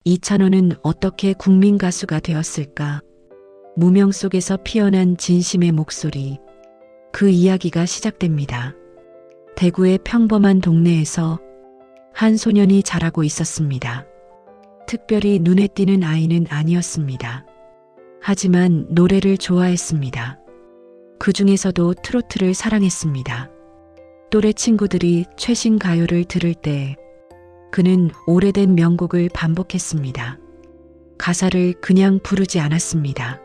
이찬원은 어떻게 국민 가수가 되었을까? 무명 속에서 피어난 진심의 목소리. 그 이야기가 시작됩니다. 대구의 평범한 동네에서 한 소년이 자라고 있었습니다. 특별히 눈에 띄는 아이는 아니었습니다. 하지만 노래를 좋아했습니다. 그 중에서도 트로트를 사랑했습니다. 또래 친구들이 최신 가요를 들을 때 그는 오래된 명곡을 반복했습니다. 가사를 그냥 부르지 않았습니다.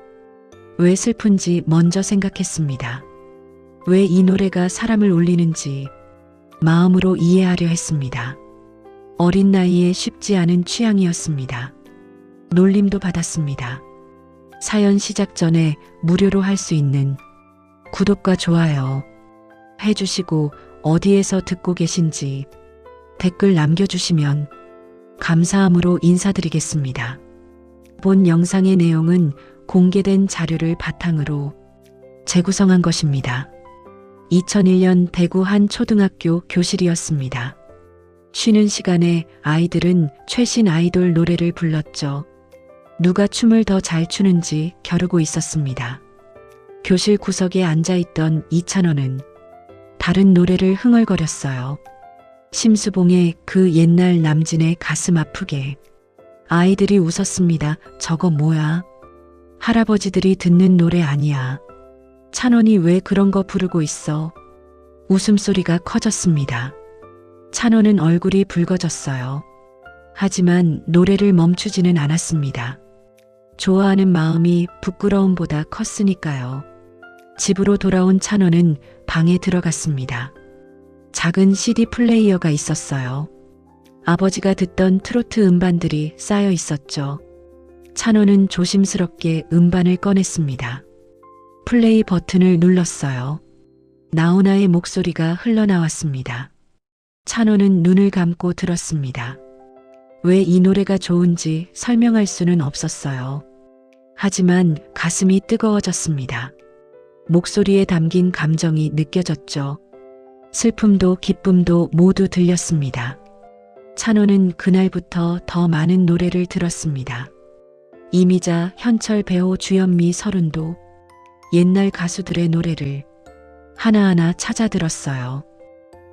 왜 슬픈지 먼저 생각했습니다. 왜 이 노래가 사람을 울리는지 마음으로 이해하려 했습니다. 어린 나이에 쉽지 않은 취향이었습니다. 놀림도 받았습니다. 사연 시작 전에 무료로 할 수 있는 구독과 좋아요 해주시고 어디에서 듣고 계신지 댓글 남겨주시면 감사함으로 인사드리겠습니다. 본 영상의 내용은 공개된 자료를 바탕으로 재구성한 것입니다. 2001년 대구 한 초등학교 교실이었습니다. 쉬는 시간에 아이들은 최신 아이돌 노래를 불렀죠. 누가 춤을 더 잘 추는지 겨루고 있었습니다. 교실 구석에 앉아있던 이찬원은 다른 노래를 흥얼거렸어요. 심수봉의 그 옛날 남진의 가슴 아프게. 아이들이 웃었습니다. 저거 뭐야? 할아버지들이 듣는 노래 아니야. 찬원이 왜 그런 거 부르고 있어? 웃음소리가 커졌습니다. 찬원은 얼굴이 붉어졌어요. 하지만 노래를 멈추지는 않았습니다. 좋아하는 마음이 부끄러움보다 컸으니까요. 집으로 돌아온 찬원은 방에 들어갔습니다. 작은 CD 플레이어가 있었어요. 아버지가 듣던 트로트 음반들이 쌓여 있었죠. 찬원은 조심스럽게 음반을 꺼냈습니다. 플레이 버튼을 눌렀어요. 나훈아의 목소리가 흘러나왔습니다. 찬원은 눈을 감고 들었습니다. 왜 이 노래가 좋은지 설명할 수는 없었어요. 하지만 가슴이 뜨거워졌습니다. 목소리에 담긴 감정이 느껴졌죠. 슬픔도 기쁨도 모두 들렸습니다. 찬원은 그날부터 더 많은 노래를 들었습니다. 이미자, 현철, 배호, 주현미, 서른도 옛날 가수들의 노래를 하나하나 찾아 들었어요.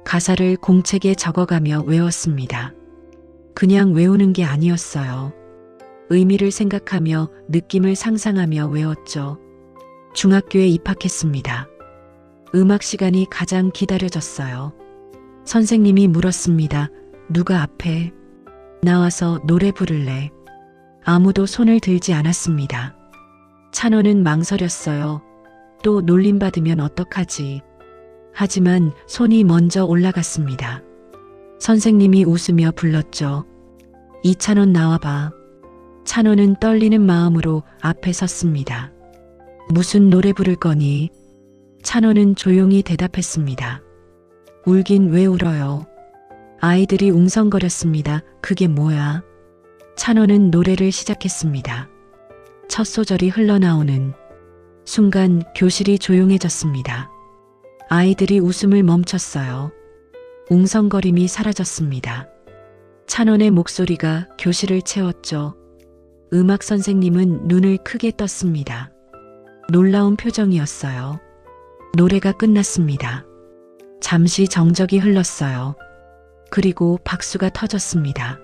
가사를 공책에 적어가며 외웠습니다. 그냥 외우는 게 아니었어요. 의미를 생각하며 느낌을 상상하며 외웠죠. 중학교에 입학했습니다. 음악 시간이 가장 기다려졌어요. 선생님이 물었습니다. 누가 앞에 나와서 노래 부를래? 아무도 손을 들지 않았습니다. 찬원은 망설였어요. 또 놀림받으면 어떡하지? 하지만 손이 먼저 올라갔습니다. 선생님이 웃으며 불렀죠. 이찬원 나와봐. 찬원은 떨리는 마음으로 앞에 섰습니다. 무슨 노래 부를 거니? 찬원은 조용히 대답했습니다. 울긴 왜 울어요? 아이들이 웅성거렸습니다. 그게 뭐야? 찬원은 노래를 시작했습니다. 첫 소절이 흘러나오는 순간 교실이 조용해졌습니다. 아이들이 웃음을 멈췄어요. 웅성거림이 사라졌습니다. 찬원의 목소리가 교실을 채웠죠. 음악 선생님은 눈을 크게 떴습니다. 놀라운 표정이었어요. 노래가 끝났습니다. 잠시 정적이 흘렀어요. 그리고 박수가 터졌습니다.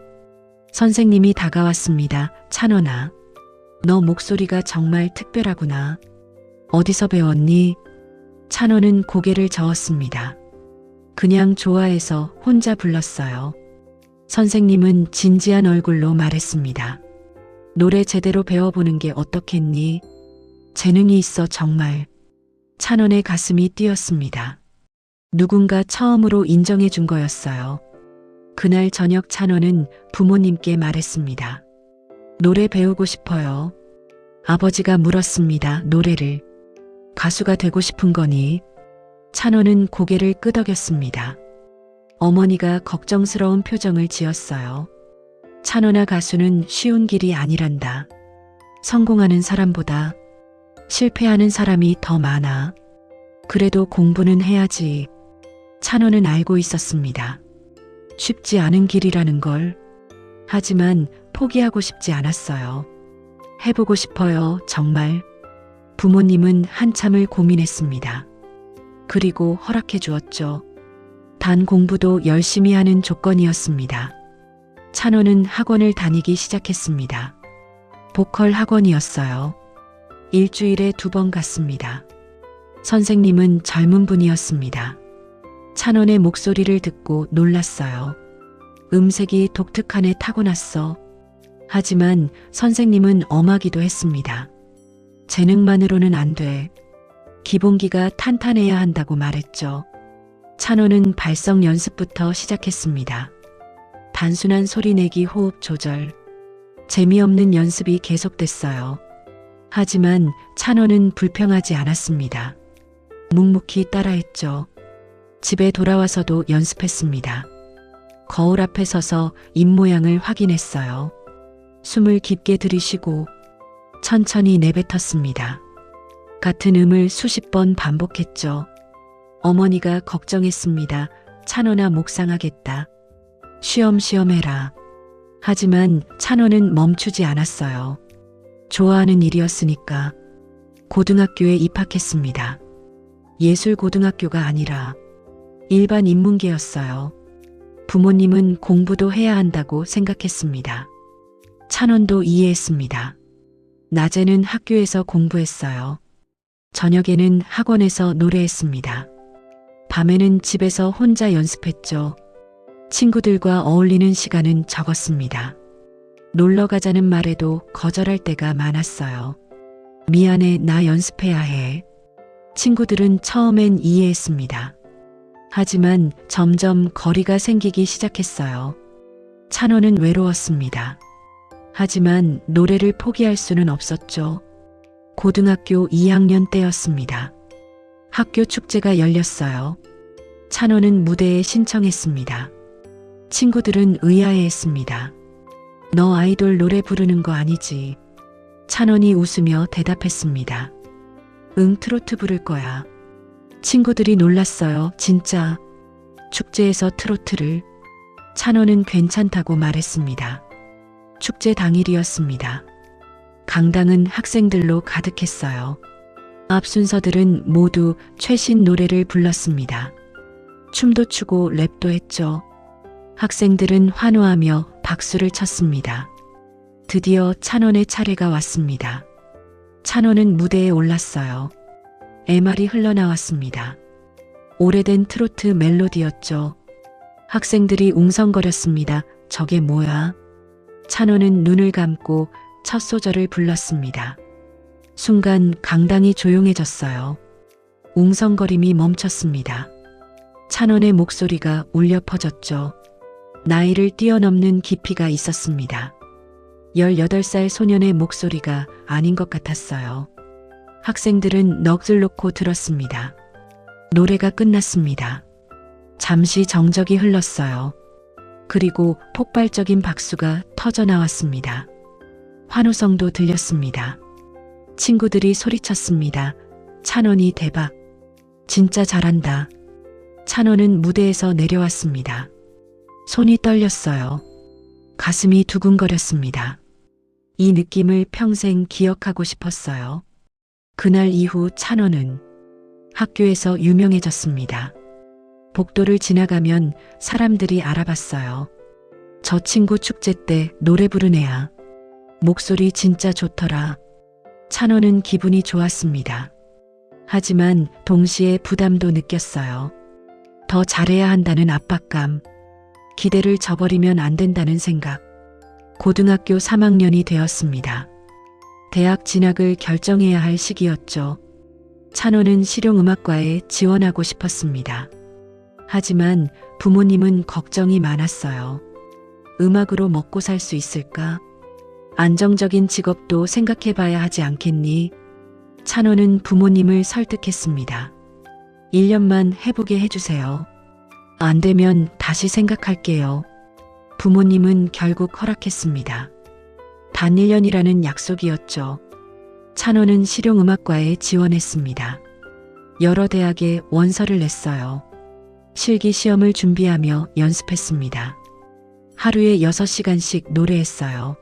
선생님이 다가왔습니다. 찬원아, 너 목소리가 정말 특별하구나. 어디서 배웠니? 찬원은 고개를 저었습니다. 그냥 좋아해서 혼자 불렀어요. 선생님은 진지한 얼굴로 말했습니다. 노래 제대로 배워보는 게 어떻겠니? 재능이 있어 정말. 찬원의 가슴이 뛰었습니다. 누군가 처음으로 인정해 준 거였어요. 그날 저녁 찬원은 부모님께 말했습니다. 노래 배우고 싶어요. 아버지가 물었습니다. 노래를. 가수가 되고 싶은 거니? 찬원은 고개를 끄덕였습니다. 어머니가 걱정스러운 표정을 지었어요. 찬원아, 가수는 쉬운 길이 아니란다. 성공하는 사람보다 실패하는 사람이 더 많아. 그래도 공부는 해야지. 찬원은 알고 있었습니다. 쉽지 않은 길이라는 걸. 하지만 포기하고 싶지 않았어요. 해보고 싶어요, 정말. 부모님은 한참을 고민했습니다. 그리고 허락해 주었죠. 단 공부도 열심히 하는 조건이었습니다. 찬호는 학원을 다니기 시작했습니다. 보컬 학원이었어요. 일주일에 2번 갔습니다. 선생님은 젊은 분이었습니다. 찬원의 목소리를 듣고 놀랐어요. 음색이 독특하네 타고났어. 하지만 선생님은 엄하기도 했습니다. 재능만으로는 안 돼. 기본기가 탄탄해야 한다고 말했죠. 찬호는 발성 연습부터 시작했습니다. 단순한 소리내기, 호흡 조절. 재미없는 연습이 계속됐어요. 하지만 찬호는 불평하지 않았습니다. 묵묵히 따라했죠. 집에 돌아와서도 연습했습니다. 거울 앞에 서서 입모양을 확인했어요. 숨을 깊게 들이쉬고 천천히 내뱉었습니다. 같은 음을 수십 번 반복했죠. 어머니가 걱정했습니다. 찬호나 묵상하겠다. 쉬엄쉬엄 해라. 하지만 찬호는 멈추지 않았어요. 좋아하는 일이었으니까. 고등학교에 입학했습니다. 예술고등학교가 아니라 일반 인문계였어요. 부모님은 공부도 해야 한다고 생각했습니다. 찬원도 이해했습니다. 낮에는 학교에서 공부했어요. 저녁에는 학원에서 노래했습니다. 밤에는 집에서 혼자 연습했죠. 친구들과 어울리는 시간은 적었습니다. 놀러 가자는 말에도 거절할 때가 많았어요. 미안해, 나 연습해야 해. 친구들은 처음엔 이해했습니다. 하지만 점점 거리가 생기기 시작했어요. 찬호는 외로웠습니다. 하지만 노래를 포기할 수는 없었죠. 고등학교 2학년 때였습니다. 학교 축제가 열렸어요. 찬호는 무대에 신청했습니다. 친구들은 의아해했습니다. 너 아이돌 노래 부르는 거 아니지? 찬원이 웃으며 대답했습니다. 응, 트로트 부를 거야. 친구들이 놀랐어요. 진짜? 축제에서 트로트를? 찬원은 괜찮다고 말했습니다. 축제 당일이었습니다. 강당은 학생들로 가득했어요. 앞 순서들은 모두 최신 노래를 불렀습니다. 춤도 추고 랩도 했죠. 학생들은 환호하며 박수를 쳤습니다. 드디어 찬원의 차례가 왔습니다. 찬원은 무대에 올랐어요. MR이 흘러나왔습니다. 오래된 트로트 멜로디였죠. 학생들이 웅성거렸습니다. 저게 뭐야? 찬원은 눈을 감고 첫 소절을 불렀습니다. 순간 강당이 조용해졌어요. 웅성거림이 멈췄습니다. 찬원의 목소리가 울려 퍼졌죠. 나이를 뛰어넘는 깊이가 있었습니다. 18살 소년의 목소리가 아닌 것 같았어요. 학생들은 넋을 놓고 들었습니다. 노래가 끝났습니다. 잠시 정적이 흘렀어요. 그리고 폭발적인 박수가 터져 나왔습니다. 환호성도 들렸습니다. 친구들이 소리쳤습니다. 찬원이 대박. 진짜 잘한다. 찬원은 무대에서 내려왔습니다. 손이 떨렸어요. 가슴이 두근거렸습니다. 이 느낌을 평생 기억하고 싶었어요. 그날 이후 찬원은 학교에서 유명해졌습니다. 복도를 지나가면 사람들이 알아봤어요. 저 친구 축제 때 노래 부른 애야. 목소리 진짜 좋더라. 찬원은 기분이 좋았습니다. 하지만 동시에 부담도 느꼈어요. 더 잘해야 한다는 압박감. 기대를 저버리면 안 된다는 생각. 고등학교 3학년이 되었습니다. 대학 진학을 결정해야 할 시기였죠. 찬호는 실용음악과에 지원하고 싶었습니다. 하지만 부모님은 걱정이 많았어요. 음악으로 먹고 살 수 있을까? 안정적인 직업도 생각해봐야 하지 않겠니? 찬호는 부모님을 설득했습니다. 1년만 해보게 해주세요. 안 되면 다시 생각할게요. 부모님은 결국 허락했습니다. 단 1년이라는 약속이었죠. 찬호는 실용음악과에 지원했습니다. 여러 대학에 원서를 냈어요. 실기 시험을 준비하며 연습했습니다. 하루에 6시간씩 노래했어요.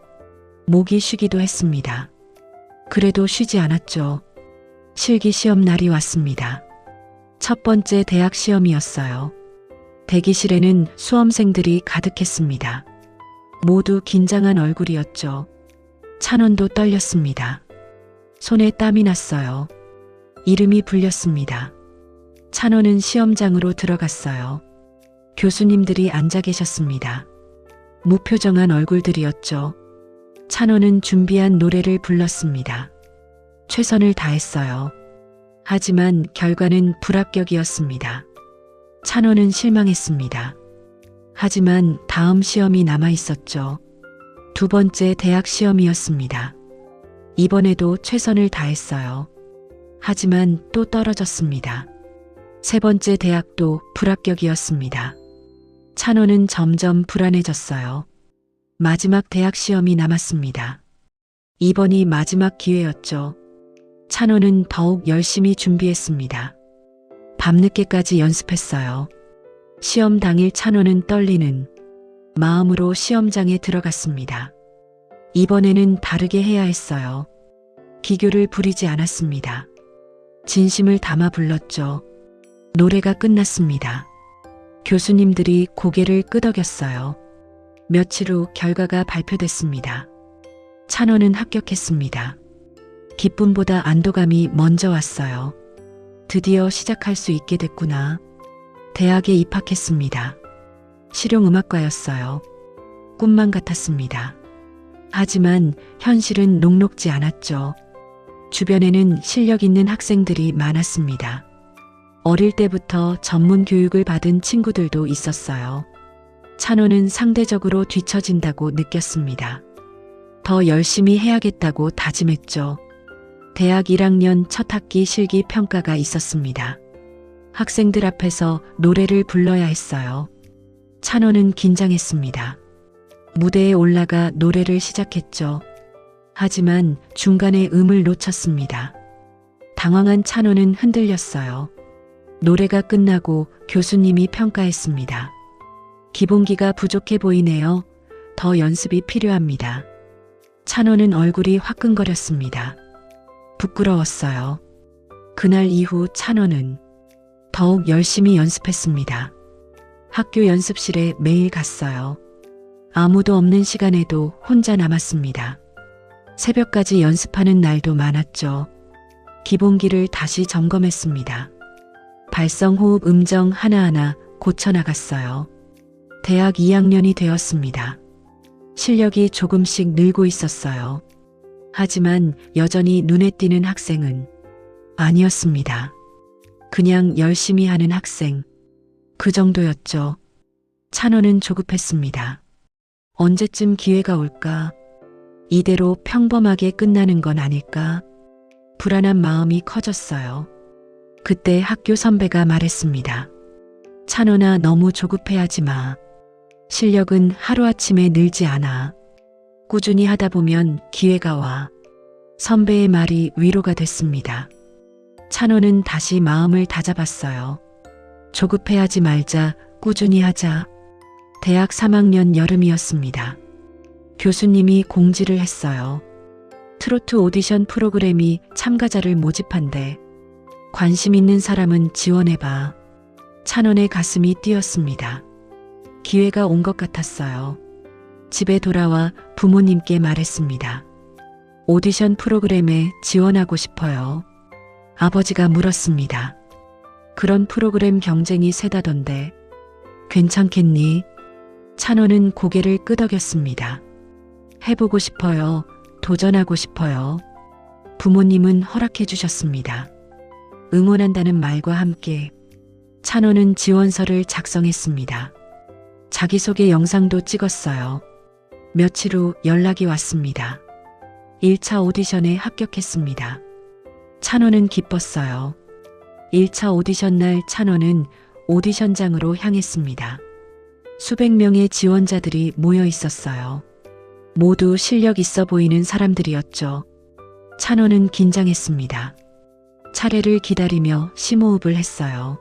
목이 쉬기도 했습니다. 그래도 쉬지 않았죠. 실기 시험 날이 왔습니다. 첫 번째 대학 시험이었어요. 대기실에는 수험생들이 가득했습니다. 모두 긴장한 얼굴이었죠. 찬원도 떨렸습니다. 손에 땀이 났어요. 이름이 불렸습니다. 찬원은 시험장으로 들어갔어요. 교수님들이 앉아 계셨습니다. 무표정한 얼굴들이었죠. 찬원은 준비한 노래를 불렀습니다. 최선을 다했어요. 하지만 결과는 불합격이었습니다. 찬원은 실망했습니다. 하지만 다음 시험이 남아 있었죠. 두 번째 대학 시험이었습니다. 이번에도 최선을 다했어요. 하지만 또 떨어졌습니다. 세 번째 대학도 불합격이었습니다. 찬원은 점점 불안해졌어요. 마지막 대학 시험이 남았습니다. 이번이 마지막 기회였죠. 찬원은 더욱 열심히 준비했습니다. 밤늦게까지 연습했어요. 시험 당일 찬원은 떨리는 마음으로 시험장에 들어갔습니다. 이번에는 다르게 해야 했어요. 기교를 부리지 않았습니다. 진심을 담아 불렀죠. 노래가 끝났습니다. 교수님들이 고개를 끄덕였어요. 며칠 후 결과가 발표됐습니다. 찬원은 합격했습니다. 기쁨보다 안도감이 먼저 왔어요. 드디어 시작할 수 있게 됐구나. 대학에 입학했습니다. 실용음악과였어요. 꿈만 같았습니다. 하지만 현실은 녹록지 않았죠. 주변에는 실력 있는 학생들이 많았습니다. 어릴 때부터 전문 교육을 받은 친구들도 있었어요. 찬원은 상대적으로 뒤처진다고 느꼈습니다. 더 열심히 해야겠다고 다짐했죠. 대학 1학년 첫 학기 실기 평가가 있었습니다. 학생들 앞에서 노래를 불러야 했어요. 찬원은 긴장했습니다. 무대에 올라가 노래를 시작했죠. 하지만 중간에 음을 놓쳤습니다. 당황한 찬원은 흔들렸어요. 노래가 끝나고 교수님이 평가했습니다. 기본기가 부족해 보이네요. 더 연습이 필요합니다. 찬원은 얼굴이 화끈거렸습니다. 부끄러웠어요. 그날 이후 찬원은 더욱 열심히 연습했습니다. 학교 연습실에 매일 갔어요. 아무도 없는 시간에도 혼자 남았습니다. 새벽까지 연습하는 날도 많았죠. 기본기를 다시 점검했습니다. 발성, 호흡, 음정 하나하나 고쳐나갔어요. 대학 2학년이 되었습니다. 실력이 조금씩 늘고 있었어요. 하지만 여전히 눈에 띄는 학생은 아니었습니다. 그냥 열심히 하는 학생. 그 정도였죠. 찬원은 조급했습니다. 언제쯤 기회가 올까? 이대로 평범하게 끝나는 건 아닐까? 불안한 마음이 커졌어요. 그때 학교 선배가 말했습니다. 찬원아, 너무 조급해하지 마. 실력은 하루아침에 늘지 않아. 꾸준히 하다 보면 기회가 와. 선배의 말이 위로가 됐습니다. 찬원은 다시 마음을 다잡았어요. 조급해하지 말자, 꾸준히 하자. 대학 3학년 여름이었습니다. 교수님이 공지를 했어요. 트로트 오디션 프로그램이 참가자를 모집한대. 관심 있는 사람은 지원해봐. 찬원의 가슴이 뛰었습니다. 기회가 온 것 같았어요. 집에 돌아와 부모님께 말했습니다. 오디션 프로그램에 지원하고 싶어요. 아버지가 물었습니다. 그런 프로그램 경쟁이 세다던데 괜찮겠니? 찬원은 고개를 끄덕였습니다. 해보고 싶어요. 도전하고 싶어요. 부모님은 허락해 주셨습니다. 응원한다는 말과 함께 찬원은 지원서를 작성했습니다. 자기소개 영상도 찍었어요. 며칠 후 연락이 왔습니다. 1차 오디션에 합격했습니다. 찬원은 기뻤어요. 1차 오디션 날 찬원은 오디션장으로 향했습니다. 수백 명의 지원자들이 모여 있었어요. 모두 실력 있어 보이는 사람들이었죠. 찬원은 긴장했습니다. 차례를 기다리며 심호흡을 했어요.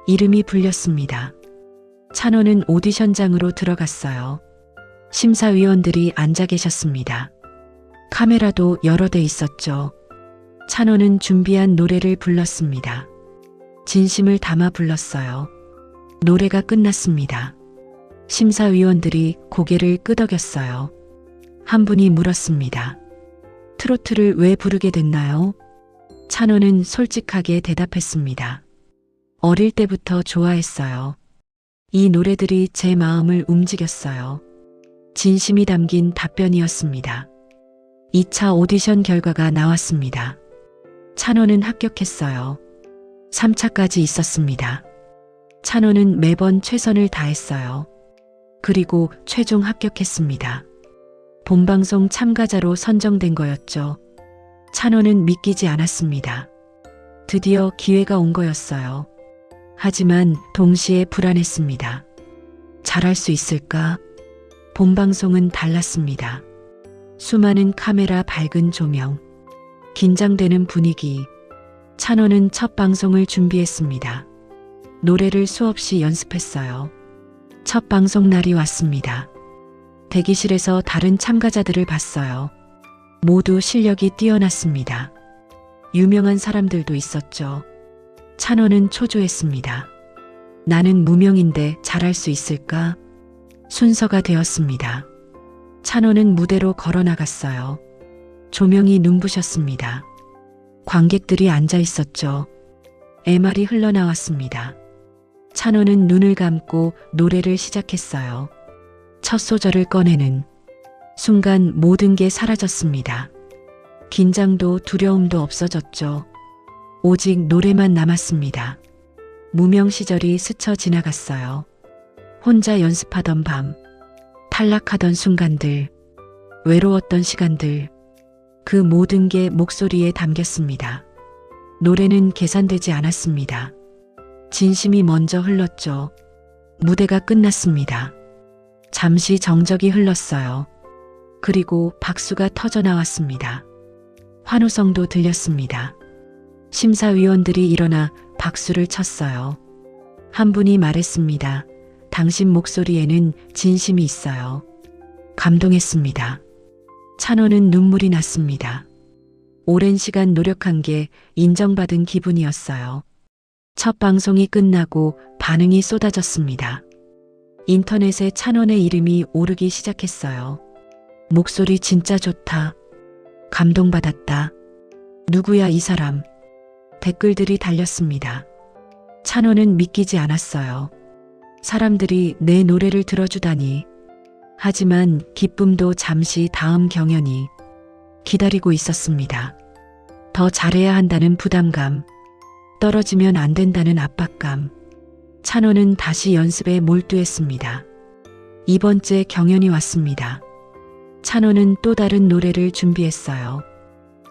이름이 불렸습니다. 찬원은 오디션장으로 들어갔어요. 심사위원들이 앉아 계셨습니다. 카메라도 여러 대 있었죠. 찬호는 준비한 노래를 불렀습니다. 진심을 담아 불렀어요. 노래가 끝났습니다. 심사위원들이 고개를 끄덕였어요. 한 분이 물었습니다. 트로트를 왜 부르게 됐나요? 찬호는 솔직하게 대답했습니다. 어릴 때부터 좋아했어요. 이 노래들이 제 마음을 움직였어요. 진심이 담긴 답변이었습니다. 2차 오디션 결과가 나왔습니다. 찬호는 합격했어요. 3차까지 있었습니다. 찬호는 매번 최선을 다했어요. 그리고 최종 합격했습니다. 본방송 참가자로 선정된 거였죠. 찬호는 믿기지 않았습니다. 드디어 기회가 온 거였어요. 하지만 동시에 불안했습니다. 잘할 수 있을까? 본방송은 달랐습니다. 수많은 카메라, 밝은 조명, 긴장되는 분위기. 찬호는 첫 방송을 준비했습니다. 노래를 수없이 연습했어요. 첫 방송 날이 왔습니다. 대기실에서 다른 참가자들을 봤어요. 모두 실력이 뛰어났습니다. 유명한 사람들도 있었죠. 찬호는 초조했습니다. 나는 무명인데 잘할 수 있을까? 순서가 되었습니다. 찬호는 무대로 걸어 나갔어요. 조명이 눈부셨습니다. 관객들이 앉아 있었죠. MR이 흘러나왔습니다. 찬호는 눈을 감고 노래를 시작했어요. 첫 소절을 꺼내는 순간 모든 게 사라졌습니다. 긴장도 두려움도 없어졌죠. 오직 노래만 남았습니다. 무명 시절이 스쳐 지나갔어요. 혼자 연습하던 밤, 탈락하던 순간들, 외로웠던 시간들, 그 모든 게 목소리에 담겼습니다. 노래는 계산되지 않았습니다. 진심이 먼저 흘렀죠. 무대가 끝났습니다. 잠시 정적이 흘렀어요. 그리고 박수가 터져 나왔습니다. 환호성도 들렸습니다. 심사위원들이 일어나 박수를 쳤어요. 한 분이 말했습니다. 당신 목소리에는 진심이 있어요. 감동했습니다. 찬호는 눈물이 났습니다. 오랜 시간 노력한 게 인정받은 기분이었어요. 첫 방송이 끝나고 반응이 쏟아졌습니다. 인터넷에 찬원의 이름이 오르기 시작했어요. 목소리 진짜 좋다. 감동받았다. 누구야 이 사람. 댓글들이 달렸습니다. 찬원은 믿기지 않았어요. 사람들이 내 노래를 들어주다니. 하지만 기쁨도 잠시 다음 경연이 기다리고 있었습니다. 더 잘해야 한다는 부담감, 떨어지면 안 된다는 압박감. 찬호는 다시 연습에 몰두했습니다. 이번째 경연이 왔습니다. 찬호는 또 다른 노래를 준비했어요.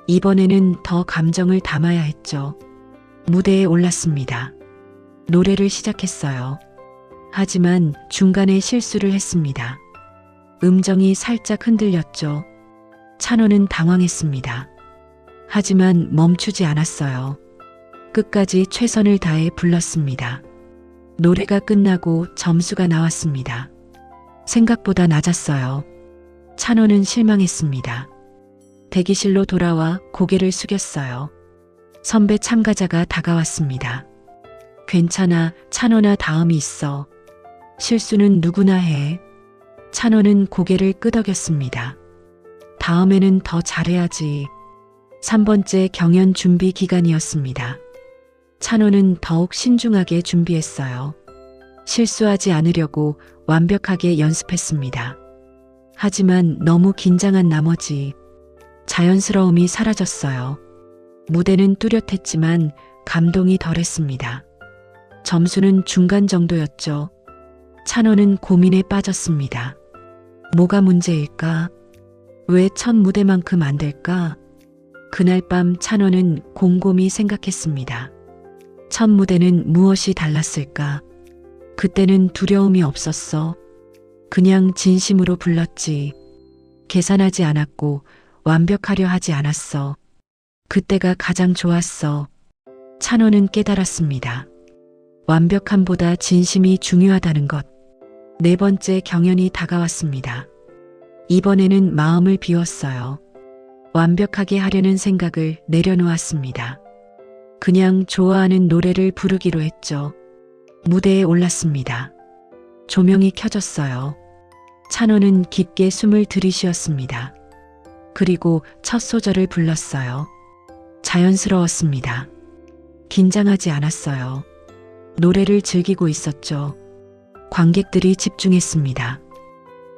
이번에는 더 감정을 담아야 했죠. 무대에 올랐습니다. 노래를 시작했어요. 하지만 중간에 실수를 했습니다. 음정이 살짝 흔들렸죠. 찬호는 당황했습니다. 하지만 멈추지 않았어요. 끝까지 최선을 다해 불렀습니다. 노래가 끝나고 점수가 나왔습니다. 생각보다 낮았어요. 찬호는 실망했습니다. 대기실로 돌아와 고개를 숙였어요. 선배 참가자가 다가왔습니다. 괜찮아, 찬호나 다음이 있어. 실수는 누구나 해. 찬호는 고개를 끄덕였습니다. 다음에는 더 잘해야지. 3번째 경연 준비 기간이었습니다. 찬호는 더욱 신중하게 준비했어요. 실수하지 않으려고 완벽하게 연습했습니다. 하지만 너무 긴장한 나머지 자연스러움이 사라졌어요. 무대는 뚜렷했지만 감동이 덜했습니다. 점수는 중간 정도였죠. 찬호는 고민에 빠졌습니다. 뭐가 문제일까? 왜 첫 무대만큼 안 될까? 그날 밤 찬호는 곰곰이 생각했습니다. 첫 무대는 무엇이 달랐을까? 그때는 두려움이 없었어. 그냥 진심으로 불렀지. 계산하지 않았고 완벽하려 하지 않았어. 그때가 가장 좋았어. 찬호는 깨달았습니다. 완벽함보다 진심이 중요하다는 것. 4번째 경연이 다가왔습니다. 이번에는 마음을 비웠어요. 완벽하게 하려는 생각을 내려놓았습니다. 그냥 좋아하는 노래를 부르기로 했죠. 무대에 올랐습니다. 조명이 켜졌어요. 찬호는 깊게 숨을 들이쉬었습니다. 그리고 첫 소절을 불렀어요. 자연스러웠습니다. 긴장하지 않았어요. 노래를 즐기고 있었죠. 관객들이 집중했습니다.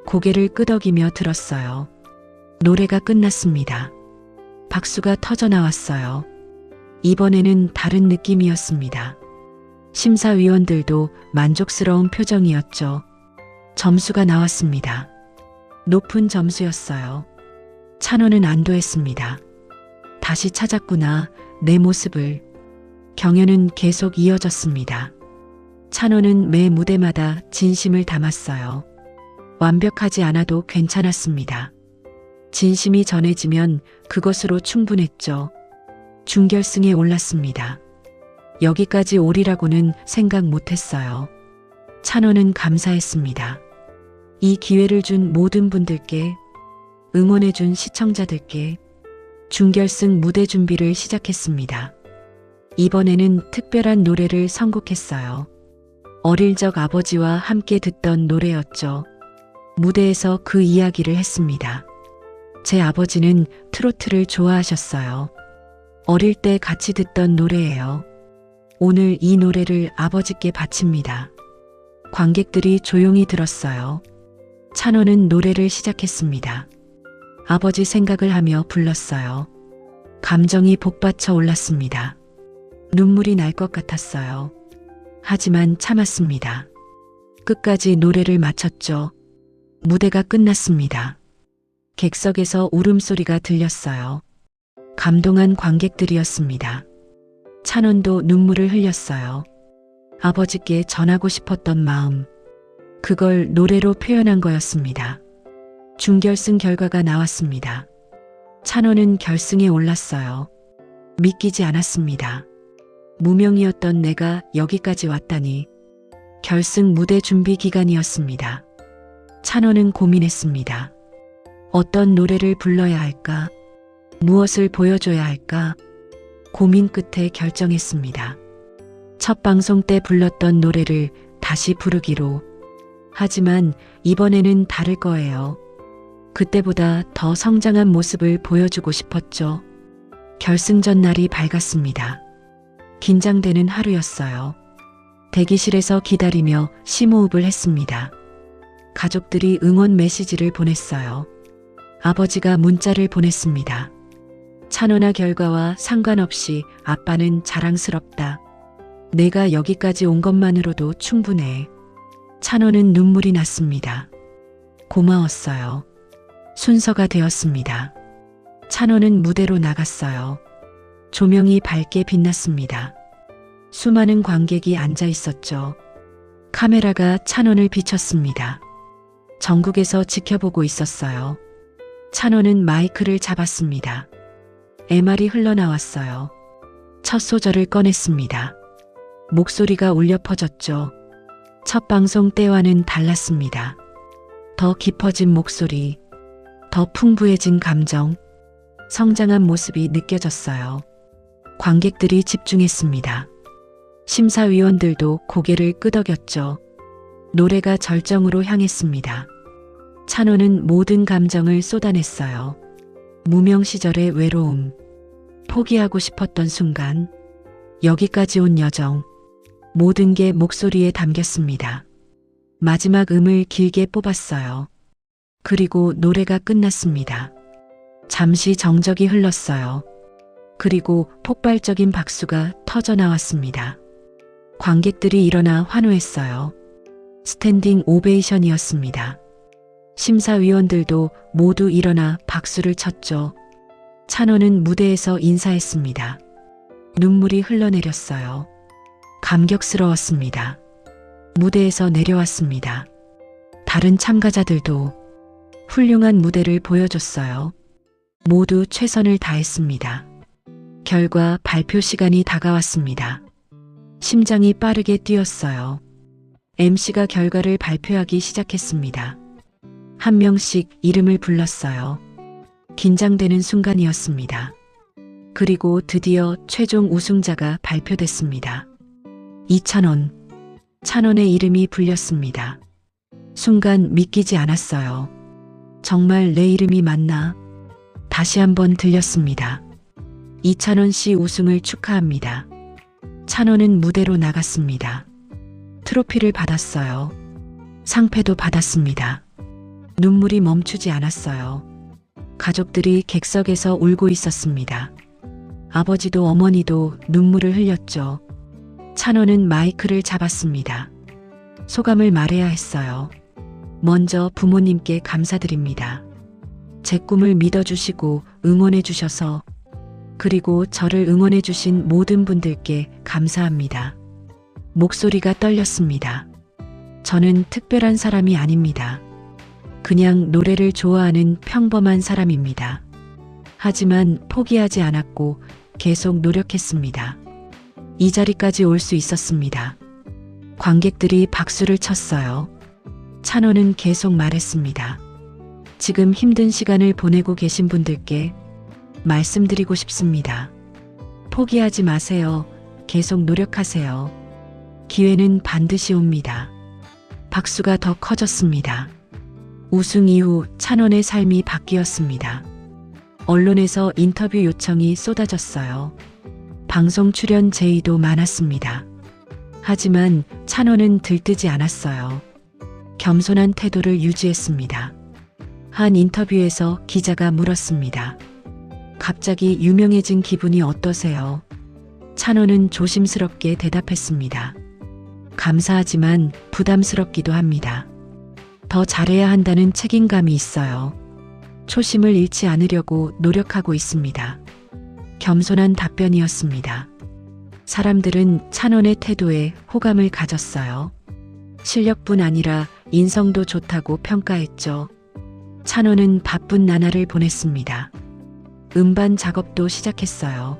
고개를 끄덕이며 들었어요. 노래가 끝났습니다. 박수가 터져 나왔어요. 이번에는 다른 느낌이었습니다. 심사위원들도 만족스러운 표정이었죠. 점수가 나왔습니다. 높은 점수였어요. 찬호는 안도했습니다. 다시 찾았구나, 내 모습을. 경연은 계속 이어졌습니다. 찬호는 매 무대마다 진심을 담았어요. 완벽하지 않아도 괜찮았습니다. 진심이 전해지면 그것으로 충분했죠. 준결승에 올랐습니다. 여기까지 오리라고는 생각 못했어요. 찬호는 감사했습니다. 이 기회를 준 모든 분들께, 응원해준 시청자들께. 준결승 무대 준비를 시작했습니다. 이번에는 특별한 노래를 선곡했어요. 어릴 적 아버지와 함께 듣던 노래였죠. 무대에서 그 이야기를 했습니다. 제 아버지는 트로트를 좋아하셨어요. 어릴 때 같이 듣던 노래예요. 오늘 이 노래를 아버지께 바칩니다. 관객들이 조용히 들었어요. 찬호는 노래를 시작했습니다. 아버지 생각을 하며 불렀어요. 감정이 복받쳐 올랐습니다. 눈물이 날 것 같았어요. 하지만 참았습니다. 끝까지 노래를 마쳤죠. 무대가 끝났습니다. 객석에서 울음소리가 들렸어요. 감동한 관객들이었습니다. 찬원도 눈물을 흘렸어요. 아버지께 전하고 싶었던 마음, 그걸 노래로 표현한 거였습니다. 준결승 결과가 나왔습니다. 찬호는 결승에 올랐어요. 믿기지 않았습니다. 무명이었던 내가 여기까지 왔다니. 결승 무대 준비 기간이었습니다. 찬호는 고민했습니다. 어떤 노래를 불러야 할까? 무엇을 보여줘야 할까? 고민 끝에 결정했습니다. 첫 방송 때 불렀던 노래를 다시 부르기로. 하지만 이번에는 다를 거예요. 그때보다 더 성장한 모습을 보여주고 싶었죠. 결승전 날이 밝았습니다. 긴장되는 하루였어요. 대기실에서 기다리며 심호흡을 했습니다. 가족들이 응원 메시지를 보냈어요. 아버지가 문자를 보냈습니다. 찬호나 결과와 상관없이 아빠는 자랑스럽다. 내가 여기까지 온 것만으로도 충분해. 찬호는 눈물이 났습니다. 고마웠어요. 순서가 되었습니다. 찬호는 무대로 나갔어요. 조명이 밝게 빛났습니다. 수많은 관객이 앉아 있었죠. 카메라가 찬호를 비췄습니다. 전국에서 지켜보고 있었어요. 찬호는 마이크를 잡았습니다. MR이 흘러나왔어요. 첫 소절을 꺼냈습니다. 목소리가 울려 퍼졌죠. 첫 방송 때와는 달랐습니다. 더 깊어진 목소리, 더 풍부해진 감정, 성장한 모습이 느껴졌어요. 관객들이 집중했습니다. 심사위원들도 고개를 끄덕였죠. 노래가 절정으로 향했습니다. 찬호는 모든 감정을 쏟아냈어요. 무명 시절의 외로움, 포기하고 싶었던 순간, 여기까지 온 여정, 모든 게 목소리에 담겼습니다. 마지막 음을 길게 뽑았어요. 그리고 노래가 끝났습니다. 잠시 정적이 흘렀어요. 그리고 폭발적인 박수가 터져 나왔습니다. 관객들이 일어나 환호했어요. 스탠딩 오베이션이었습니다. 심사위원들도 모두 일어나 박수를 쳤죠. 찬호는 무대에서 인사했습니다. 눈물이 흘러내렸어요. 감격스러웠습니다. 무대에서 내려왔습니다. 다른 참가자들도 훌륭한 무대를 보여줬어요. 모두 최선을 다했습니다. 결과 발표 시간이 다가왔습니다. 심장이 빠르게 뛰었어요. MC가 결과를 발표하기 시작했습니다. 한 명씩 이름을 불렀어요. 긴장되는 순간이었습니다. 그리고 드디어 최종 우승자가 발표됐습니다. 2,000원. 찬원의 이름이 불렸습니다. 순간 믿기지 않았어요. 정말 내 이름이 맞나? 다시 한번 들렸습니다. 이찬원 씨 우승을 축하합니다. 찬원은 무대로 나갔습니다. 트로피를 받았어요. 상패도 받았습니다. 눈물이 멈추지 않았어요. 가족들이 객석에서 울고 있었습니다. 아버지도 어머니도 눈물을 흘렸죠. 찬원은 마이크를 잡았습니다. 소감을 말해야 했어요. 먼저 부모님께 감사드립니다. 제 꿈을 믿어주시고 응원해주셔서, 그리고 저를 응원해주신 모든 분들께 감사합니다. 목소리가 떨렸습니다. 저는 특별한 사람이 아닙니다. 그냥 노래를 좋아하는 평범한 사람입니다. 하지만 포기하지 않았고 계속 노력했습니다. 이 자리까지 올 수 있었습니다. 관객들이 박수를 쳤어요. 찬원은 계속 말했습니다. 지금 힘든 시간을 보내고 계신 분들께 말씀드리고 싶습니다. 포기하지 마세요. 계속 노력하세요. 기회는 반드시 옵니다. 박수가 더 커졌습니다. 우승 이후 찬원의 삶이 바뀌었습니다. 언론에서 인터뷰 요청이 쏟아졌어요. 방송 출연 제의도 많았습니다. 하지만 찬원은 들뜨지 않았어요. 겸손한 태도를 유지했습니다. 한 인터뷰에서 기자가 물었습니다. 갑자기 유명해진 기분이 어떠세요? 찬원은 조심스럽게 대답했습니다. 감사하지만 부담스럽기도 합니다. 더 잘해야 한다는 책임감이 있어요. 초심을 잃지 않으려고 노력하고 있습니다. 겸손한 답변이었습니다. 사람들은 찬원의 태도에 호감을 가졌어요. 실력뿐 아니라 인성도 좋다고 평가했죠. 찬원은 바쁜 나날을 보냈습니다. 음반 작업도 시작했어요.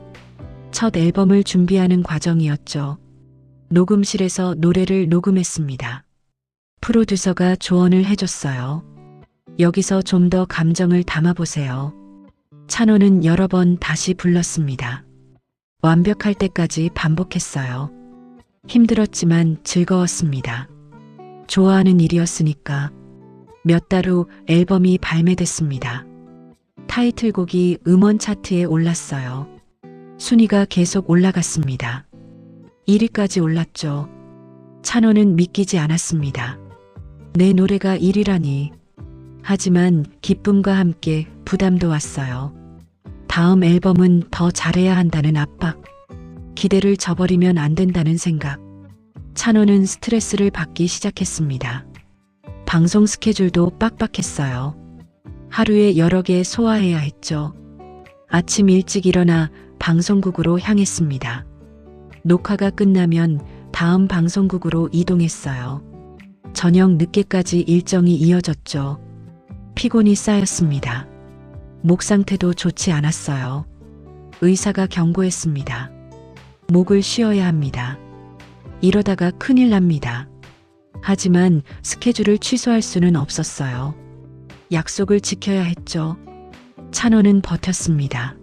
첫 앨범을 준비하는 과정이었죠. 녹음실에서 노래를 녹음했습니다. 프로듀서가 조언을 해줬어요. 여기서 좀 더 감정을 담아보세요. 찬원은 여러 번 다시 불렀습니다. 완벽할 때까지 반복했어요. 힘들었지만 즐거웠습니다. 좋아하는 일이었으니까. 몇 달 후 앨범이 발매됐습니다. 타이틀곡이 음원 차트에 올랐어요. 순위가 계속 올라갔습니다. 1위까지 올랐죠. 찬원은 믿기지 않았습니다. 내 노래가 1위라니. 하지만 기쁨과 함께 부담도 왔어요. 다음 앨범은 더 잘해야 한다는 압박, 기대를 저버리면 안 된다는 생각. 찬원은 스트레스를 받기 시작했습니다. 방송 스케줄도 빡빡했어요. 하루에 여러 개 소화해야 했죠. 아침 일찍 일어나 방송국으로 향했습니다. 녹화가 끝나면 다음 방송국으로 이동했어요. 저녁 늦게까지 일정이 이어졌죠. 피곤이 쌓였습니다. 목 상태도 좋지 않았어요. 의사가 경고했습니다. 목을 쉬어야 합니다. 이러다가 큰일 납니다. 하지만 스케줄을 취소할 수는 없었어요. 약속을 지켜야 했죠. 찬원은 버텼습니다.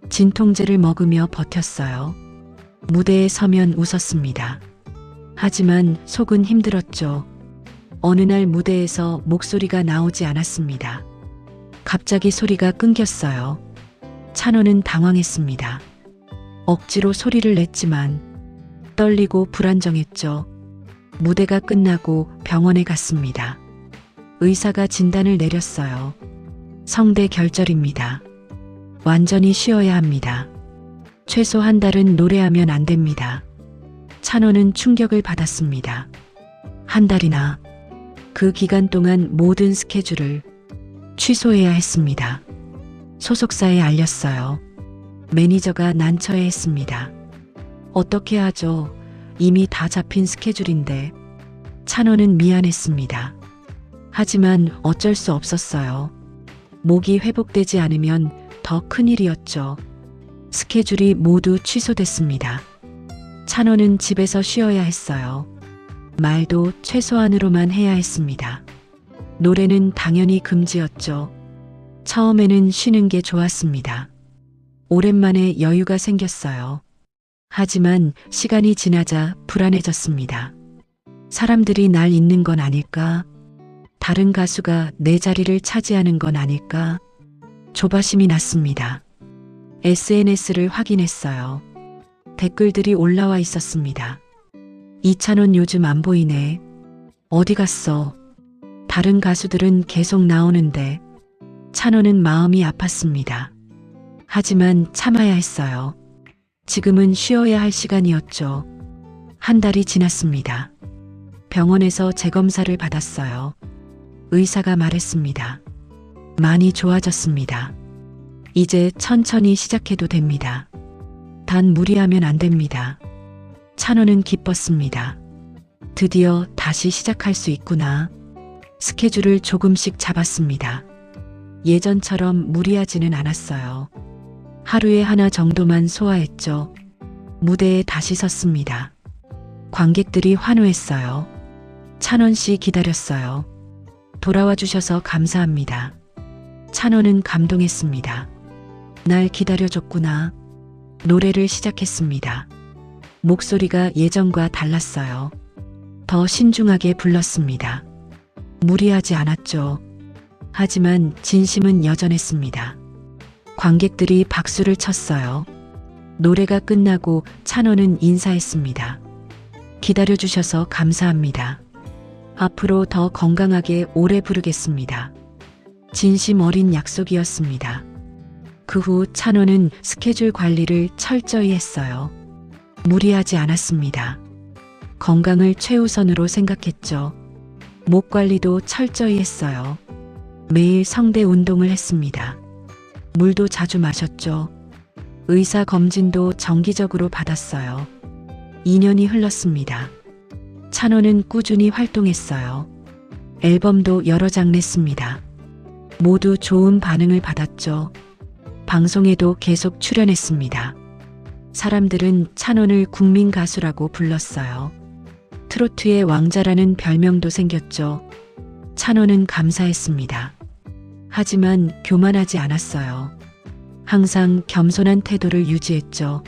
진통제를 먹으며 버텼어요. 무대에 서면 웃었습니다. 하지만 속은 힘들었죠. 어느 날 무대에서 목소리가 나오지 않았습니다. 갑자기 소리가 끊겼어요. 찬원은 당황했습니다. 억지로 소리를 냈지만 떨리고 불안정했죠. 무대가 끝나고 병원에 갔습니다. 의사가 진단을 내렸어요. 성대 결절입니다. 완전히 쉬어야 합니다. 최소 한 달은 노래하면 안 됩니다. 찬원은 충격을 받았습니다. 한 달이나. 그 기간 동안 모든 스케줄을 취소해야 했습니다. 소속사에 알렸어요. 매니저가 난처해했습니다. 어떻게 하죠? 이미 다 잡힌 스케줄인데. 찬원은 미안했습니다. 하지만 어쩔 수 없었어요. 목이 회복되지 않으면 더 큰일이었죠. 스케줄이 모두 취소됐습니다. 찬원은 집에서 쉬어야 했어요. 말도 최소한으로만 해야 했습니다. 노래는 당연히 금지였죠. 처음에는 쉬는 게 좋았습니다. 오랜만에 여유가 생겼어요. 하지만 시간이 지나자 불안해졌습니다. 사람들이 날 잊는 건 아닐까? 다른 가수가 내 자리를 차지하는 건 아닐까? 조바심이 났습니다. SNS를 확인했어요. 댓글들이 올라와 있었습니다. 이찬원 요즘 안 보이네. 어디 갔어? 다른 가수들은 계속 나오는데. 찬원은 마음이 아팠습니다. 하지만 참아야 했어요. 지금은 쉬어야 할 시간이었죠. 한 달이 지났습니다. 병원에서 재검사를 받았어요. 의사가 말했습니다. 많이 좋아졌습니다. 이제 천천히 시작해도 됩니다. 단 무리하면 안 됩니다. 찬원은 기뻤습니다. 드디어 다시 시작할 수 있구나. 스케줄을 조금씩 잡았습니다. 예전처럼 무리하지는 않았어요. 하루에 하나 정도만 소화했죠. 무대에 다시 섰습니다. 관객들이 환호했어요. 찬원 씨 기다렸어요. 돌아와 주셔서 감사합니다. 찬원은 감동했습니다. 날 기다려줬구나. 노래를 시작했습니다. 목소리가 예전과 달랐어요. 더 신중하게 불렀습니다. 무리하지 않았죠. 하지만 진심은 여전했습니다. 관객들이 박수를 쳤어요. 노래가 끝나고 찬원은 인사했습니다. 기다려주셔서 감사합니다. 앞으로 더 건강하게 오래 부르겠습니다. 진심 어린 약속이었습니다. 그 후 찬원은 스케줄 관리를 철저히 했어요. 무리하지 않았습니다. 건강을 최우선으로 생각했죠. 목 관리도 철저히 했어요. 매일 성대 운동을 했습니다. 물도 자주 마셨죠. 의사 검진도 정기적으로 받았어요. 2년이 흘렀습니다. 찬원은 꾸준히 활동했어요. 앨범도 여러 장 냈습니다. 모두 좋은 반응을 받았죠. 방송에도 계속 출연했습니다. 사람들은 찬원을 국민 가수라고 불렀어요. 트로트의 왕자라는 별명도 생겼죠. 찬원은 감사했습니다. 하지만 교만하지 않았어요. 항상 겸손한 태도를 유지했죠.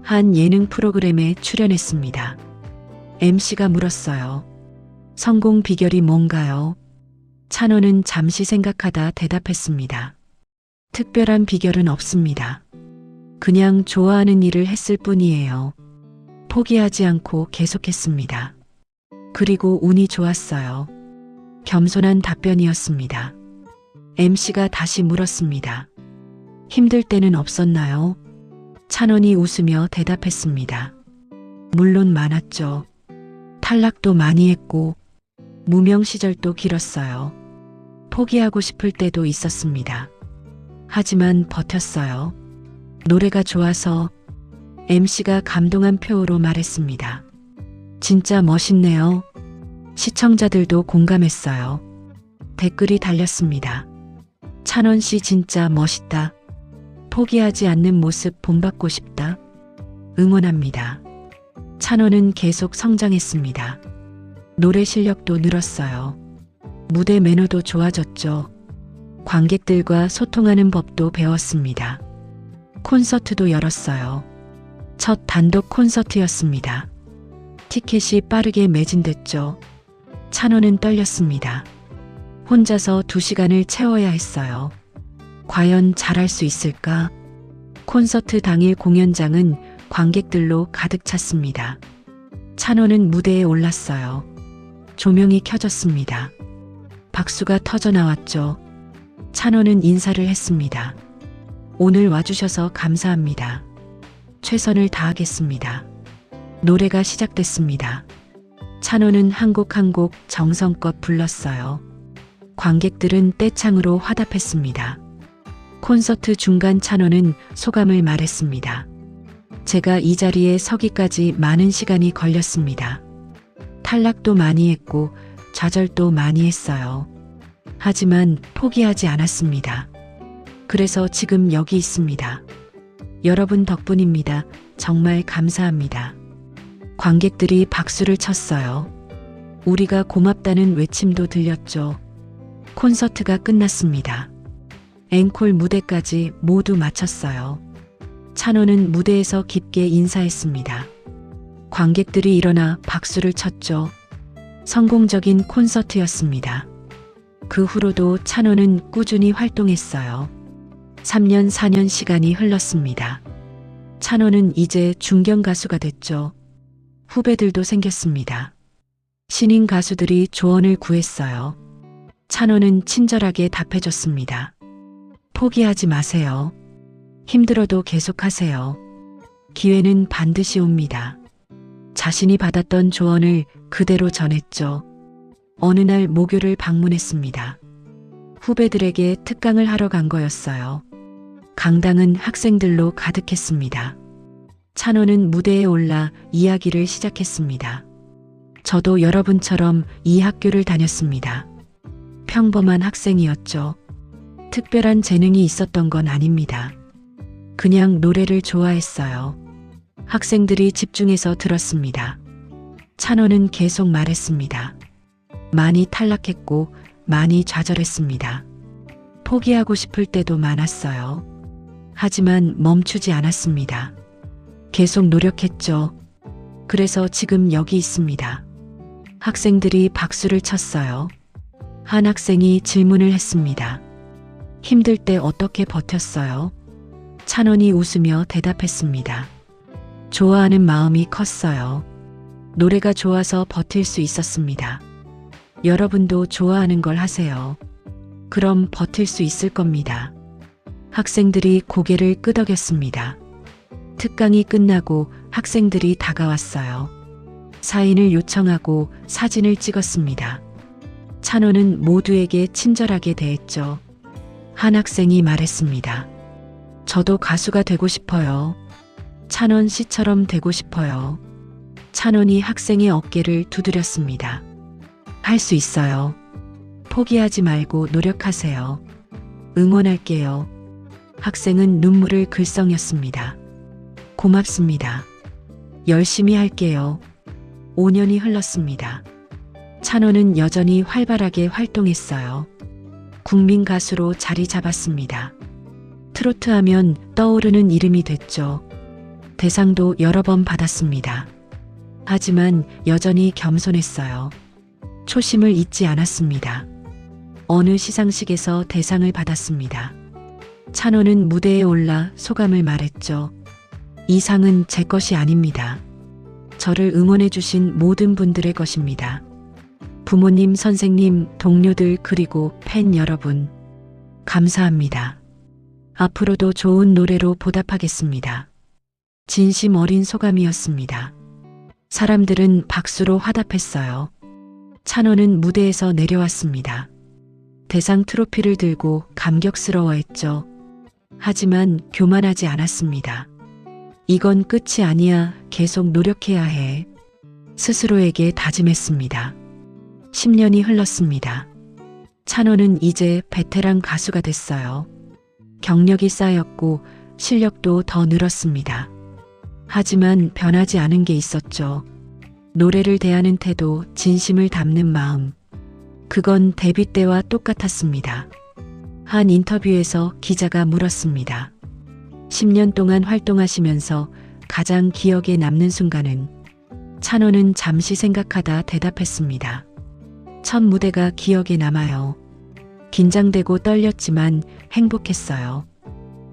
한 예능 프로그램에 출연했습니다. MC가 물었어요. 성공 비결이 뭔가요? 찬원은 잠시 생각하다 대답했습니다. 특별한 비결은 없습니다. 그냥 좋아하는 일을 했을 뿐이에요. 포기하지 않고 계속했습니다. 그리고 운이 좋았어요. 겸손한 답변이었습니다. MC가 다시 물었습니다. 힘들 때는 없었나요? 찬원이 웃으며 대답했습니다. 물론 많았죠. 탈락도 많이 했고 무명 시절도 길었어요. 포기하고 싶을 때도 있었습니다. 하지만 버텼어요. 노래가 좋아서. MC가 감동한 표로 말했습니다. 진짜 멋있네요. 시청자들도 공감했어요. 댓글이 달렸습니다. 찬원 씨 진짜 멋있다. 포기하지 않는 모습 본받고 싶다. 응원합니다. 찬원은 계속 성장했습니다. 노래 실력도 늘었어요. 무대 매너도 좋아졌죠. 관객들과 소통하는 법도 배웠습니다. 콘서트도 열었어요. 첫 단독 콘서트였습니다. 티켓이 빠르게 매진됐죠. 찬원은 떨렸습니다. 혼자서 2시간을 채워야 했어요. 과연 잘할 수 있을까? 콘서트 당일 공연장은 관객들로 가득 찼습니다. 찬원은 무대에 올랐어요. 조명이 켜졌습니다. 박수가 터져 나왔죠. 찬원은 인사를 했습니다. 오늘 와주셔서 감사합니다. 최선을 다하겠습니다. 노래가 시작됐습니다. 찬원은 한 곡 한 곡 정성껏 불렀어요. 관객들은 떼창으로 화답했습니다. 콘서트 중간 찬원은 소감을 말했습니다. 제가 이 자리에 서기까지 많은 시간이 걸렸습니다. 탈락도 많이 했고 좌절도 많이 했어요. 하지만 포기하지 않았습니다. 그래서 지금 여기 있습니다. 여러분 덕분입니다. 정말 감사합니다. 관객들이 박수를 쳤어요. 우리가 고맙다는 외침도 들렸죠. 콘서트가 끝났습니다. 앵콜 무대까지 모두 마쳤어요. 찬호는 무대에서 깊게 인사했습니다. 관객들이 일어나 박수를 쳤죠. 성공적인 콘서트였습니다. 그 후로도 찬호는 꾸준히 활동했어요. 3년, 4년 시간이 흘렀습니다. 찬호는 이제 중견 가수가 됐죠. 후배들도 생겼습니다. 신인 가수들이 조언을 구했어요. 찬호는 친절하게 답해줬습니다. 포기하지 마세요. 힘들어도 계속하세요. 기회는 반드시 옵니다. 자신이 받았던 조언을 그대로 전했죠. 어느 날 모교를 방문했습니다. 후배들에게 특강을 하러 간 거였어요. 강당은 학생들로 가득했습니다. 찬호는 무대에 올라 이야기를 시작했습니다. 저도 여러분처럼 이 학교를 다녔습니다. 평범한 학생이었죠. 특별한 재능이 있었던 건 아닙니다. 그냥 노래를 좋아했어요. 학생들이 집중해서 들었습니다. 찬호는 계속 말했습니다. 많이 탈락했고 많이 좌절했습니다. 포기하고 싶을 때도 많았어요. 하지만 멈추지 않았습니다. 계속 노력했죠. 그래서 지금 여기 있습니다. 학생들이 박수를 쳤어요. 한 학생이 질문을 했습니다. 힘들 때 어떻게 버텼어요? 찬원이 웃으며 대답했습니다. 좋아하는 마음이 컸어요. 노래가 좋아서 버틸 수 있었습니다. 여러분도 좋아하는 걸 하세요. 그럼 버틸 수 있을 겁니다. 학생들이 고개를 끄덕였습니다. 특강이 끝나고 학생들이 다가왔어요. 사인을 요청하고 사진을 찍었습니다. 찬호는 모두에게 친절하게 대했죠. 한 학생이 말했습니다. 저도 가수가 되고 싶어요. 찬원 씨처럼 되고 싶어요. 찬원이 학생의 어깨를 두드렸습니다. 할 수 있어요. 포기하지 말고 노력하세요. 응원할게요. 학생은 눈물을 글썽였습니다. 고맙습니다. 열심히 할게요. 5년이 흘렀습니다. 찬호는 여전히 활발하게 활동했어요. 국민 가수로 자리 잡았습니다. 트로트 하면 떠오르는 이름이 됐죠. 대상도 여러 번 받았습니다. 하지만 여전히 겸손했어요. 초심을 잊지 않았습니다. 어느 시상식에서 대상을 받았습니다. 찬호는 무대에 올라 소감을 말했죠. 이 상은 제 것이 아닙니다. 저를 응원해 주신 모든 분들의 것입니다. 부모님, 선생님, 동료들 그리고 팬 여러분, 감사합니다. 앞으로도 좋은 노래로 보답하겠습니다. 진심 어린 소감이었습니다. 사람들은 박수로 화답했어요. 찬호는 무대에서 내려왔습니다. 대상 트로피를 들고 감격스러워했죠. 하지만 교만하지 않았습니다. 이건 끝이 아니야. 계속 노력해야 해. 스스로에게 다짐했습니다. 10년이 흘렀습니다. 찬호는 이제 베테랑 가수가 됐어요. 경력이 쌓였고 실력도 더 늘었습니다. 하지만 변하지 않은 게 있었죠. 노래를 대하는 태도, 진심을 담는 마음. 그건 데뷔 때와 똑같았습니다. 한 인터뷰에서 기자가 물었습니다. 10년 동안 활동하시면서 가장 기억에 남는 순간은? 찬호는 잠시 생각하다 대답했습니다. 첫 무대가 기억에 남아요. 긴장되고 떨렸지만 행복했어요.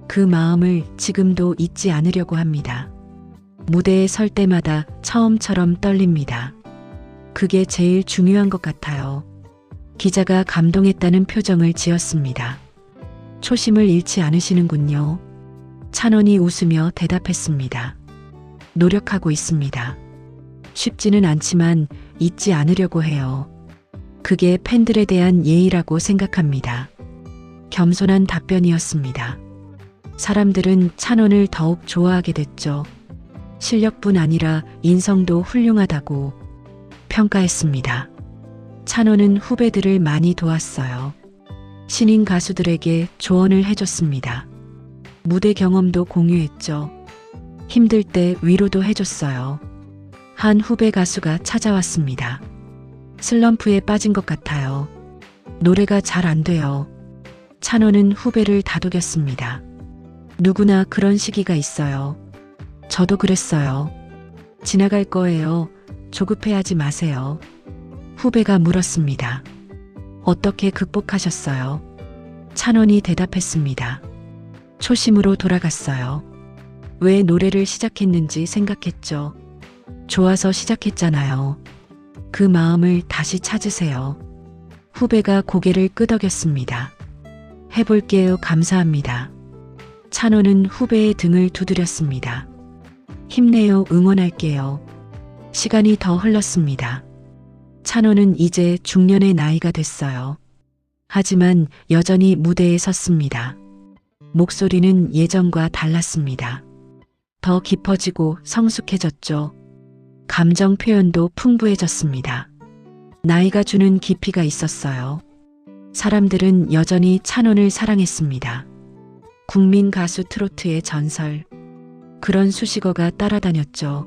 그 마음을 지금도 잊지 않으려고 합니다. 무대에 설 때마다 처음처럼 떨립니다. 그게 제일 중요한 것 같아요. 기자가 감동했다는 표정을 지었습니다. 초심을 잃지 않으시는군요. 찬원이 웃으며 대답했습니다. 노력하고 있습니다. 쉽지는 않지만 잊지 않으려고 해요. 그게 팬들에 대한 예의라고 생각합니다. 겸손한 답변이었습니다. 사람들은 찬원을 더욱 좋아하게 됐죠. 실력뿐 아니라 인성도 훌륭하다고 평가했습니다. 찬호는 후배들을 많이 도왔어요. 신인 가수들에게 조언을 해줬습니다. 무대 경험도 공유했죠. 힘들 때 위로도 해줬어요. 한 후배 가수가 슬럼프에 빠진 것 같아요. 노래가 잘 안 돼요. 찬호는 후배를 다독였습니다. 누구나 그런 시기가 있어요. 저도 그랬어요. 지나갈 거예요. 조급해하지 마세요. 후배가 물었습니다. 어떻게 극복하셨어요? 찬원이 대답했습니다. 초심으로 돌아갔어요. 왜 노래를 시작했는지 생각했죠. 좋아서 시작했잖아요. 그 마음을 다시 찾으세요. 후배가 고개를 끄덕였습니다. 해볼게요. 감사합니다. 찬호는 후배의 등을 두드렸습니다. 힘내요. 응원할게요. 시간이 더 흘렀습니다. 찬호는 이제 중년의 나이가 됐어요. 하지만 여전히 무대에 섰습니다. 목소리는 예전과 달랐습니다. 더 깊어지고 성숙해졌죠. 감정 표현도 풍부해졌습니다. 나이가 주는 깊이가 있었어요. 사람들은 여전히 찬원을 사랑했습니다. 국민 가수 트로트의 전설. 그런 수식어가 따라다녔죠.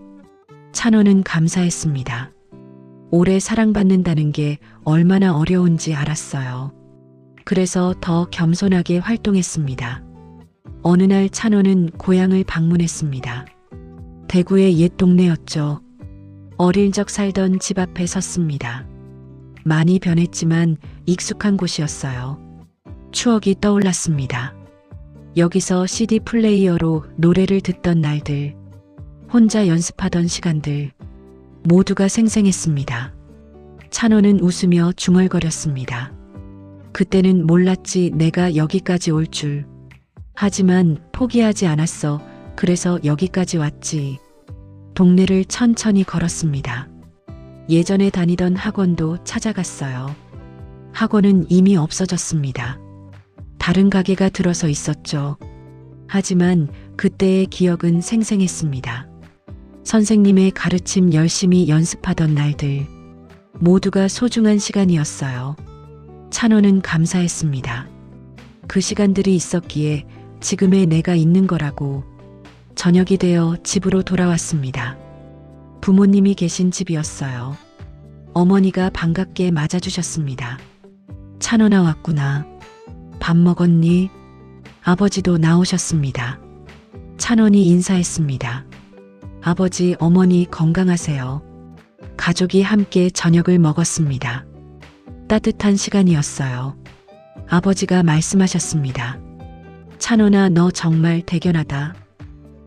찬원은 감사했습니다. 오래 사랑받는다는 게 얼마나 어려운지 알았어요. 그래서 더 겸손하게 활동했습니다. 어느 날 찬원은 고향을 방문했습니다. 대구의 옛 동네였죠. 어릴 적 살던 집 앞에 섰습니다. 많이 변했지만 익숙한 곳이었어요. 추억이 떠올랐습니다. 여기서 CD 플레이어로 노래를 듣던 날들, 혼자 연습하던 시간들, 모두가 생생했습니다. 찬호는 웃으며 중얼거렸습니다. 그때는 몰랐지 내가 여기까지 올 줄. 하지만 포기하지 않았어. 그래서 여기까지 왔지. 동네를 천천히 걸었습니다. 예전에 다니던 학원도 찾아갔어요. 학원은 이미 없어졌습니다. 다른 가게가 들어서 있었죠. 하지만 그때의 기억은 생생했습니다. 선생님의 가르침 열심히 연습하던 날들, 모두가 소중한 시간이었어요. 찬호는 감사했습니다. 그 시간들이 있었기에 지금의 내가 있는 거라고. 저녁이 되어 집으로 돌아왔습니다. 부모님이 계신 집이었어요. 어머니가 반갑게 맞아주셨습니다. 찬원아 왔구나. 밥 먹었니? 아버지도 나오셨습니다. 찬원이 인사했습니다. 아버지, 어머니 건강하세요. 가족이 함께 저녁을 먹었습니다. 따뜻한 시간이었어요. 아버지가 말씀하셨습니다. 찬원아, 너 정말 대견하다.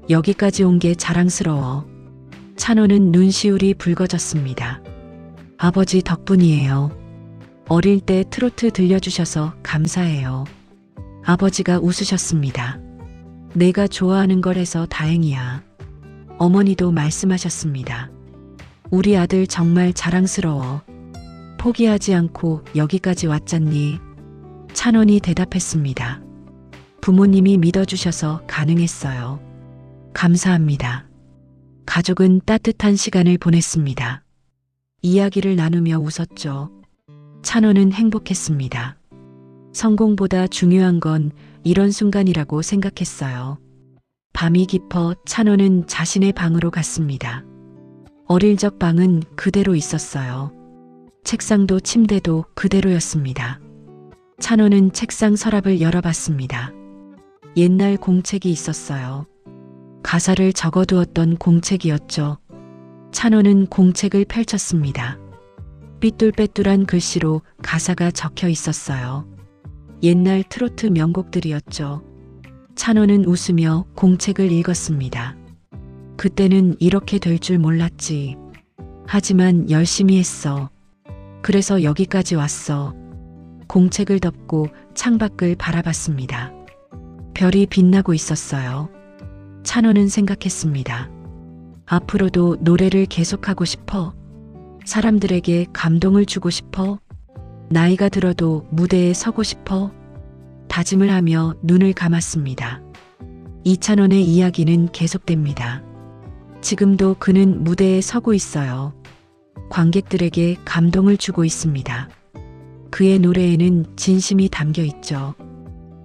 여기까지 온 게 자랑스러워. 찬호는 눈시울이 붉어졌습니다. 아버지 덕분이에요. 어릴 때 트로트 들려주셔서 감사해요. 아버지가 웃으셨습니다. 내가 좋아하는 걸 해서 다행이야. 어머니도 말씀하셨습니다. 우리 아들 정말 자랑스러워. 포기하지 않고 여기까지 왔잖니. 찬원이 대답했습니다. 부모님이 믿어주셔서 가능했어요. 감사합니다. 가족은 따뜻한 시간을 보냈습니다. 이야기를 나누며 웃었죠. 찬원은 행복했습니다. 성공보다 중요한 건 이런 순간이라고 생각했어요. 밤이 깊어 찬원은 자신의 방으로 갔습니다. 어릴 적 방은 그대로 있었어요. 책상도 침대도 그대로였습니다. 찬원은 책상 서랍을 열어봤습니다. 옛날 공책이 있었어요. 가사를 적어두었던 공책이었죠. 찬호는 공책을 펼쳤습니다. 삐뚤빼뚤한 글씨로 가사가 적혀 있었어요. 옛날 트로트 명곡들이었죠. 찬호는 웃으며 공책을 읽었습니다. 그때는 이렇게 될 줄 몰랐지. 하지만 열심히 했어. 그래서 여기까지 왔어. 공책을 덮고 창밖을 바라봤습니다. 별이 빛나고 있었어요. 찬호는 생각했습니다. 앞으로도 노래를 계속하고 싶어. 사람들에게 감동을 주고 싶어. 나이가 들어도 무대에 서고 싶어. 다짐을 하며 눈을 감았습니다. 이찬원의 이야기는 계속됩니다. 지금도 그는 무대에 서고 있어요. 관객들에게 감동을 주고 있습니다. 그의 노래에는 진심이 담겨 있죠.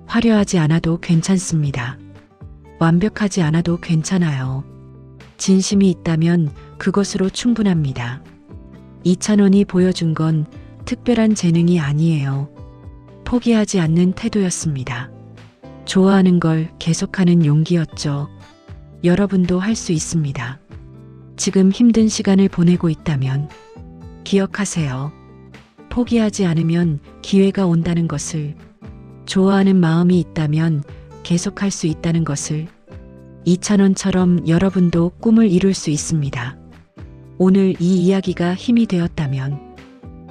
화려하지 않아도 괜찮습니다. 완벽하지 않아도 괜찮아요. 진심이 있다면 그것으로 충분합니다. 이찬원이 보여준 건 특별한 재능이 아니에요. 포기하지 않는 태도였습니다. 좋아하는 걸 계속하는 용기였죠. 여러분도 할 수 있습니다. 지금 힘든 시간을 보내고 있다면 기억하세요. 포기하지 않으면 기회가 온다는 것을, 좋아하는 마음이 있다면 계속할 수 있다는 것을, 이찬원처럼 여러분도 꿈을 이룰 수 있습니다. 오늘 이 이야기가 힘이 되었다면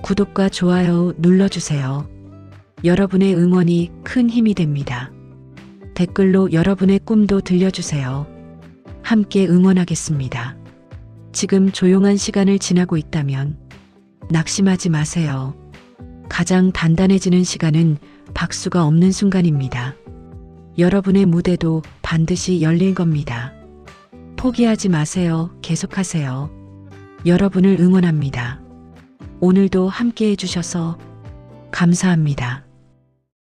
구독과 좋아요 눌러주세요. 여러분의 응원이 큰 힘이 됩니다. 댓글로 여러분의 꿈도 들려주세요. 함께 응원하겠습니다. 지금 조용한 시간을 지나고 있다면 낙심하지 마세요. 가장 단단해지는 시간은 박수가 없는 순간입니다. 여러분의 무대도 반드시 열릴 겁니다. 포기하지 마세요. 계속하세요. 여러분을 응원합니다. 오늘도 함께 해주셔서 감사합니다.